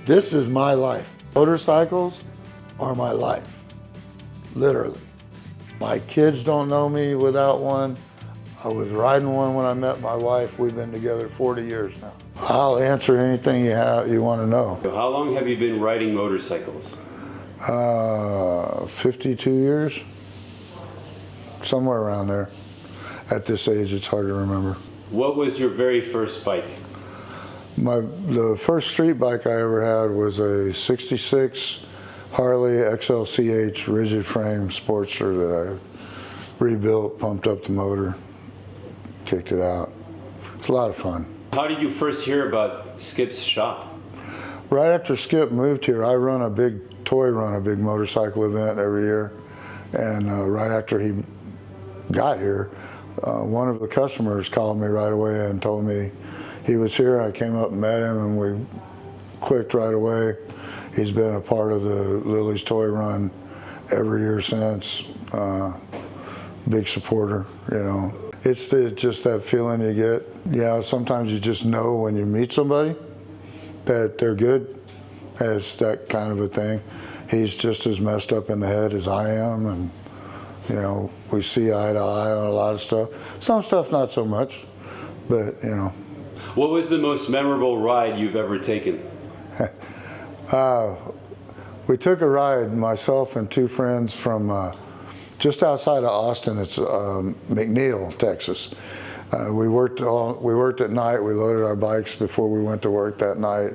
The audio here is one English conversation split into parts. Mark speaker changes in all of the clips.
Speaker 1: This is my life. Motorcycles are my life, literally. My kids don't know me without one. I was riding one when I met my wife. We've been together 40 years now. I'll answer anything you want to know.
Speaker 2: How long have you been riding motorcycles?
Speaker 1: 52 years, somewhere around there. At this age, it's hard to remember.
Speaker 2: What was your very first bike?
Speaker 1: The first street bike I ever had was a 66 Harley XLCH rigid frame Sportster that I rebuilt, pumped up the motor, kicked it out. It's a lot of fun.
Speaker 2: How did you first hear about Skip's shop?
Speaker 1: Right after Skip moved here, I run a big motorcycle event every year. And right after he got here, one of the customers called me right away and told me he was here. I came up and met him and we clicked right away. He's been a part of the Lily's Toy Run every year since. Big supporter, you know. It's just that feeling you get. Yeah, sometimes you just know when you meet somebody that they're good. It's that kind of a thing. He's just as messed up in the head as I am, and you know, we see eye to eye on a lot of stuff. Some stuff not so much, but you know.
Speaker 2: What was the most memorable ride you've ever taken?
Speaker 1: We took a ride, myself and two friends from just outside of Austin. It's McNeil, Texas. We worked at night. We loaded our bikes before we went to work that night.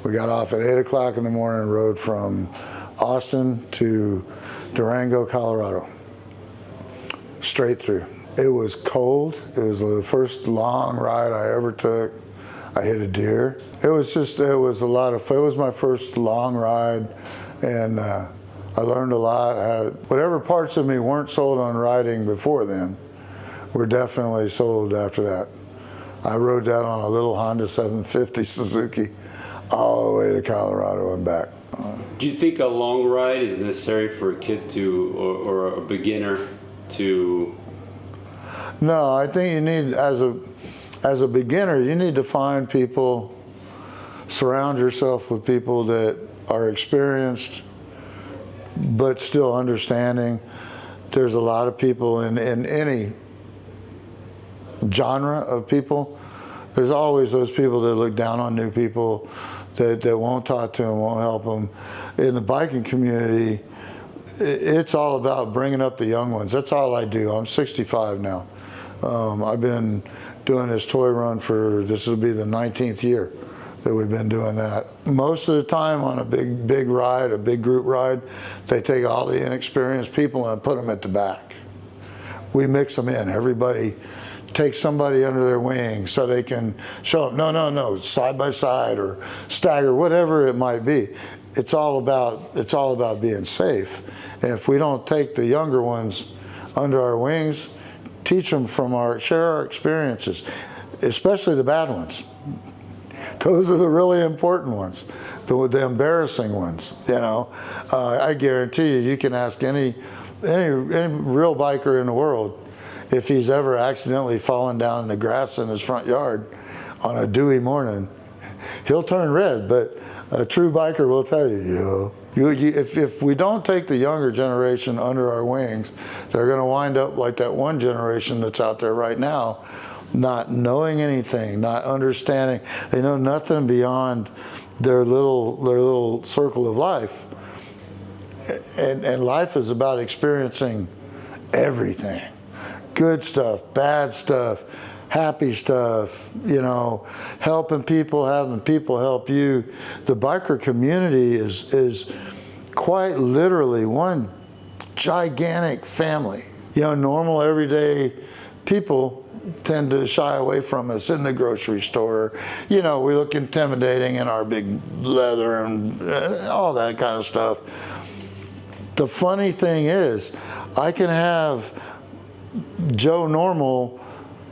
Speaker 1: We got off at 8 o'clock in the morning and rode from Austin to Durango, Colorado, straight through. It was cold. It was the first long ride I ever took. I hit a deer. It was a lot of fun. It was my first long ride, and I learned a lot. Whatever parts of me weren't sold on riding before then were definitely sold after that. I rode that on a little Honda 750 Suzuki all the way to Colorado and back.
Speaker 2: Do you think a long ride is necessary for a kid to, or a beginner to?
Speaker 1: No, I think you need, as a beginner, you need to find people, surround yourself with people that are experienced but still understanding. There's a lot of people in any genre of people. There's always those people that look down on new people, that won't talk to them, won't help them. In the biking community, it's all about bringing up the young ones. That's all I do. I'm 65 now. I've been doing this toy run this will be the 19th year that we've been doing that. Most of the time on a big ride, a big group ride, they take all the inexperienced people and put them at the back. We mix them in. Everybody takes somebody under their wing so they can show them, no, side by side or stagger, whatever it might be. It's all about being safe. And if we don't take the younger ones under our wings, teach them share our experiences, especially the bad ones. Those are the really important ones, the embarrassing ones. You know, I guarantee you can ask any real biker in the world if he's ever accidentally fallen down in the grass in his front yard on a dewy morning. He'll turn red, but a true biker will tell you, if we don't take the younger generation under our wings, they're going to wind up like that one generation that's out there right now, not knowing anything, not understanding. They know nothing beyond their little circle of life. And life is about experiencing everything. Good stuff, bad stuff, happy stuff, you know, helping people, having people help you. The biker community is quite literally one gigantic family. You know, normal everyday people tend to shy away from us in the grocery store. You know, we look intimidating in our big leather and all that kind of stuff. The funny thing is, I can have Joe Normal,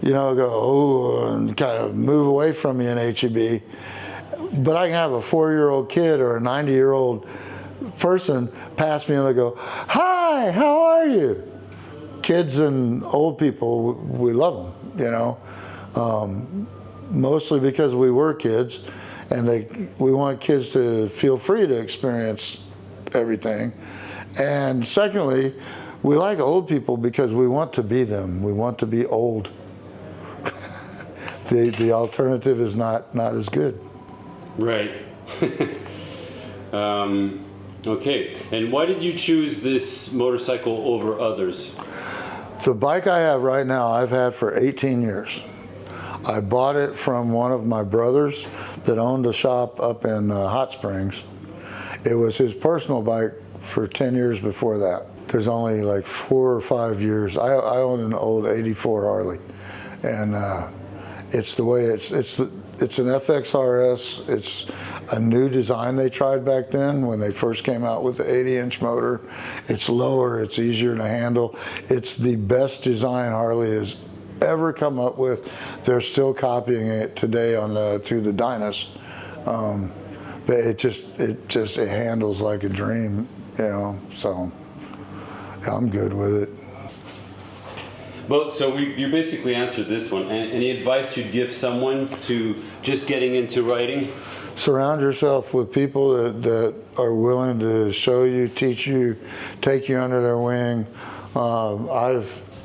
Speaker 1: you know, go, oh, and kind of move away from me in HEB. But I can have a 4-year-old kid or a 90-year-old person pass me and they go, hi, how are you? Kids and old people, we love them, you know. Mostly because we were kids and we want kids to feel free to experience everything. And secondly, we like old people because we want to be them. We want to be old. The alternative is not as good.
Speaker 2: Right. Okay. And why did you choose this motorcycle over others?
Speaker 1: The bike I have right now, I've had for 18 years. I bought it from one of my brothers that owned a shop up in Hot Springs. It was his personal bike for 10 years before that. There's only like 4 or 5 years. I own an old '84 Harley, and it's the way it's an FXRS. It's a new design they tried back then when they first came out with the 80-inch motor. It's lower, it's easier to handle. It's the best design Harley has ever come up with. They're still copying it today through the Dynas. But it handles like a dream, you know, so yeah, I'm good with it.
Speaker 2: Well, so you basically answered this one. Any advice you'd give someone to just getting into riding?
Speaker 1: Surround yourself with people that are willing to show you, teach you, take you under their wing.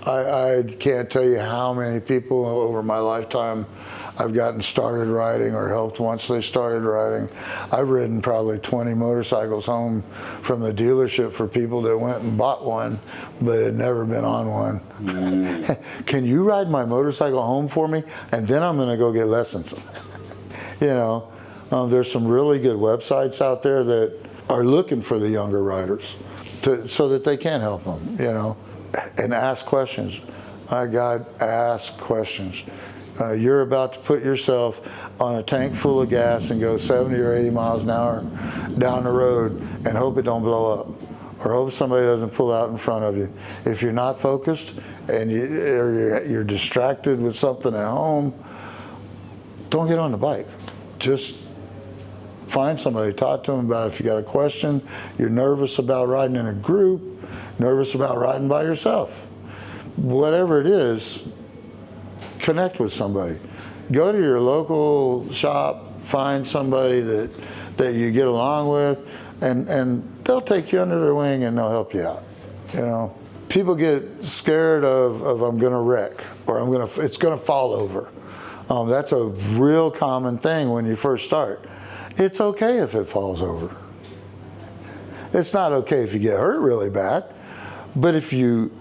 Speaker 1: I can't tell you how many people over my lifetime I've gotten started riding or helped once they started riding. I've ridden probably 20 motorcycles home from the dealership for people that went and bought one but had never been on one. Can you ride my motorcycle home for me? And then I'm going to go get lessons. You know, there's some really good websites out there that are looking for the younger riders so that they can help them, you know. And ask questions. My God, ask questions. You're about to put yourself on a tank full of gas and go 70 or 80 miles an hour down the road and hope it don't blow up, or hope somebody doesn't pull out in front of you. If you're not focused and you're distracted with something at home, don't get on the bike. Just find somebody, talk to them about it. If you got a question, you're nervous about riding in a group, nervous about riding by yourself, whatever it is, connect with somebody. Go to your local shop, find somebody that you get along with, and they'll take you under their wing and they'll help you out. You know, people get scared of I'm going to wreck, or it's going to fall over. That's a real common thing when you first start. It's okay if it falls over. It's not okay if you get hurt really bad. But if you,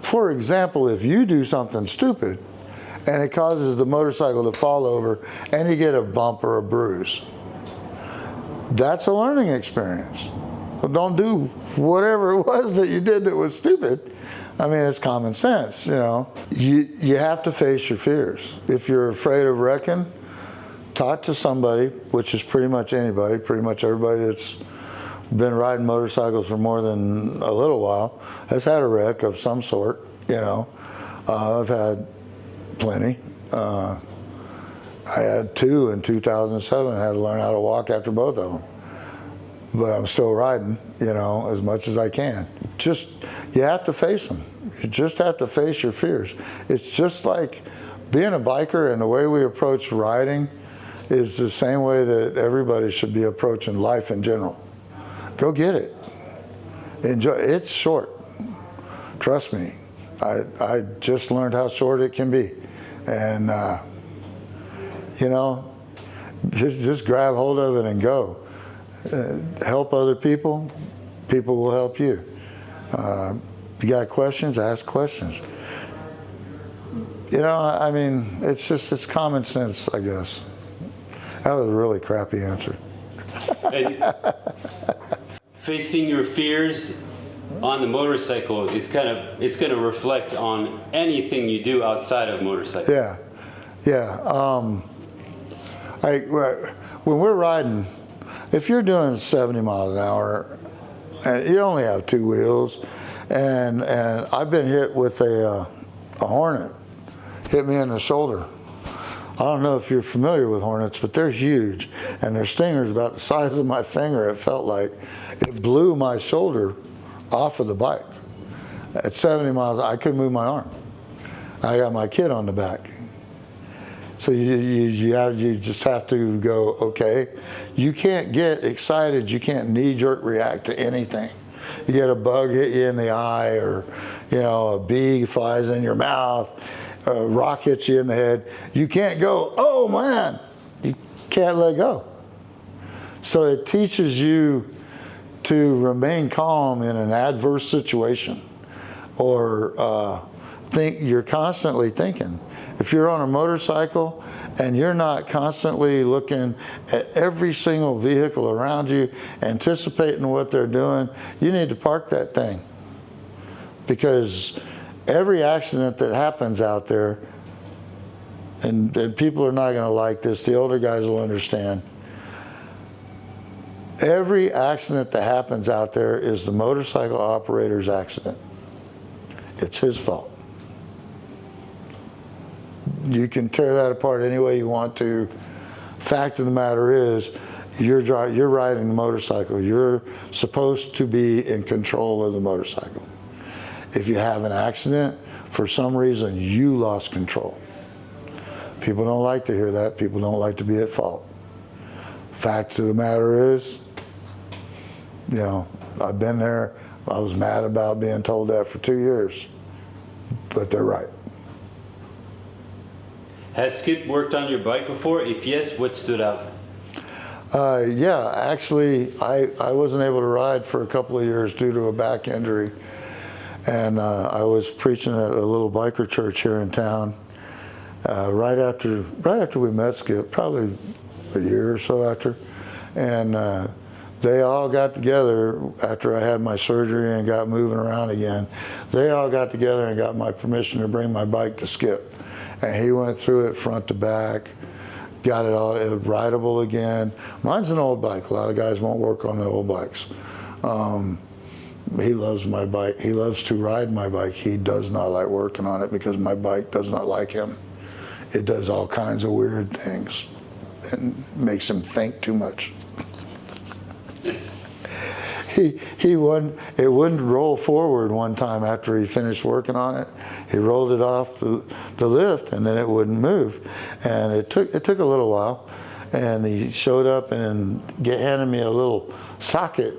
Speaker 1: for example, if you do something stupid and it causes the motorcycle to fall over and you get a bump or a bruise, that's a learning experience. Well, don't do whatever it was that you did that was stupid. I mean, it's common sense, you know. You have to face your fears. If you're afraid of wrecking, talk to somebody, which is pretty much anybody, pretty much everybody that's been riding motorcycles for more than a little while has had a wreck of some sort, you know. I've had plenty. I had 2 in 2007. I had to learn how to walk after both of them. But I'm still riding, you know, as much as I can. You have to face them. You just have to face your fears. It's just like being a biker, and the way we approach riding is the same way that everybody should be approaching life in general. Go get it. Enjoy. It's short. Trust me. I just learned how short it can be. And, you know, just grab hold of it and go. Help other people. People will help you. You got questions? Ask questions. You know, I mean, it's common sense, I guess. That was a really crappy answer.
Speaker 2: And facing your fears on the motorcycle it's going to reflect on anything you do outside of motorcycle.
Speaker 1: Yeah. When we're riding, if you're doing 70 miles an hour and you only have 2 wheels, and I've been hit with a Hornet, hit me in the shoulder. I don't know if you're familiar with Hornets, but they're huge, and their stinger's about the size of my finger. It felt like it blew my shoulder off of the bike. At 70 miles, I couldn't move my arm. I got my kid on the back. So you just have to go, okay, you can't get excited, you can't knee-jerk react to anything. You get a bug hit you in the eye, or a bee flies in your mouth, a rock hits you in the head. You can't go, oh man, you can't let go. So it teaches you to remain calm in an adverse situation, or you're constantly thinking. If you're on a motorcycle and you're not constantly looking at every single vehicle around you, anticipating what they're doing, you need to park that thing. Because every accident that happens out there, and people are not going to like this, the older guys will understand, every accident that happens out there is the motorcycle operator's accident. It's his fault. You can tear that apart any way you want to. Fact of the matter is, you're riding the motorcycle. You're supposed to be in control of the motorcycle. If you have an accident, for some reason, you lost control. People don't like to hear that. People don't like to be at fault. Fact of the matter is, I've been there. I was mad about being told that for 2 years, but they're right.
Speaker 2: Has Skip worked on your bike before? If yes, what stood out?
Speaker 1: Yeah, actually, I wasn't able to ride for a couple of years due to a back injury. And I was preaching at a little biker church here in town right after we met Skip, probably a year or so after. And they all got together after I had my surgery and got moving around again. They all got together and got my permission to bring my bike to Skip. And he went through it front to back, got it all rideable again. Mine's an old bike. A lot of guys won't work on the old bikes. He loves my bike. He loves to ride my bike. He does not like working on it because my bike does not like him. It does all kinds of weird things and makes him think too much. It wouldn't roll forward one time after he finished working on it. He rolled it off the lift and then it wouldn't move. And it took a little while, and he showed up and handed me a little socket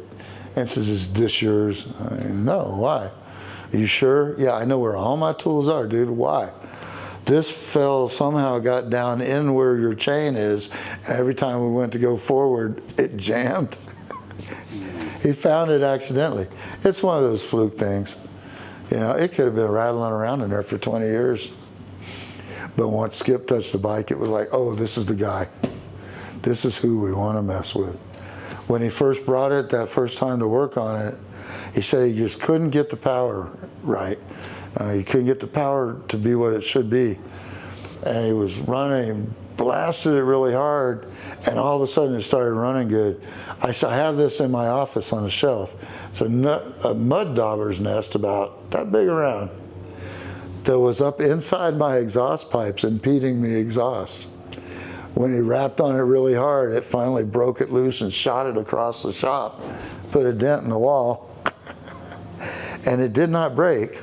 Speaker 1: and says, "Is this yours?" No, why? Are you sure? Yeah, I know where all my tools are, dude. Why? This fell somehow got down in where your chain is, and every time we went to go forward, it jammed. He found it accidentally. It's one of those fluke things. It could have been rattling around in there for 20 years. But once Skip touched the bike, it was like, oh, this is the guy. This is who we want to mess with. When he first brought it, that first time to work on it, he said he just couldn't get the power right. He couldn't get the power to be what it should be. And he was running, blasted it really hard, and all of a sudden it started running good. I have this in my office on a shelf. It's a mud dauber's nest about that big around that was up inside my exhaust pipes impeding the exhaust. When he rapped on it really hard, it finally broke it loose and shot it across the shop, put a dent in the wall, and it did not break.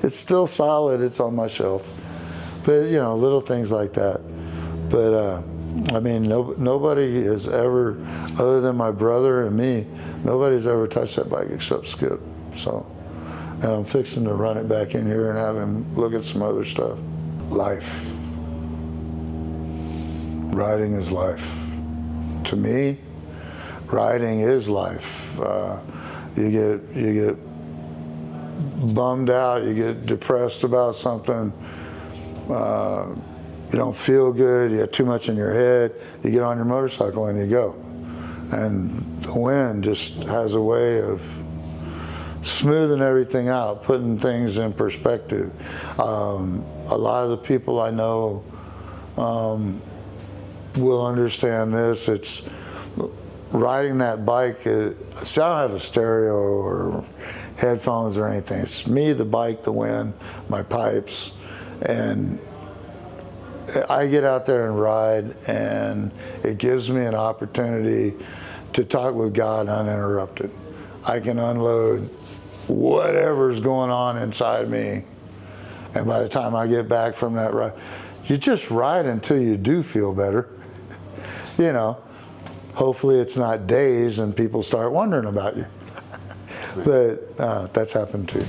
Speaker 1: It's still solid, it's on my shelf. But little things like that. But I mean, nobody has ever, other than my brother and me, nobody's ever touched that bike except Skip. So, and I'm fixing to run it back in here and have him look at some other stuff. Life. Riding is life. To me, riding is life. You get bummed out, you get depressed about something. You don't feel good, you have too much in your head, you get on your motorcycle and you go. And the wind just has a way of smoothing everything out, putting things in perspective. A lot of the people I know will understand this. It's riding that bike. See, I don't have a stereo or headphones or anything. It's me, the bike, the wind, my pipes, and I get out there and ride, and it gives me an opportunity to talk with God uninterrupted. I can unload whatever's going on inside me, and by the time I get back from that ride, you just ride until you do feel better. You know, hopefully it's not days and people start wondering about you. But that's happened too.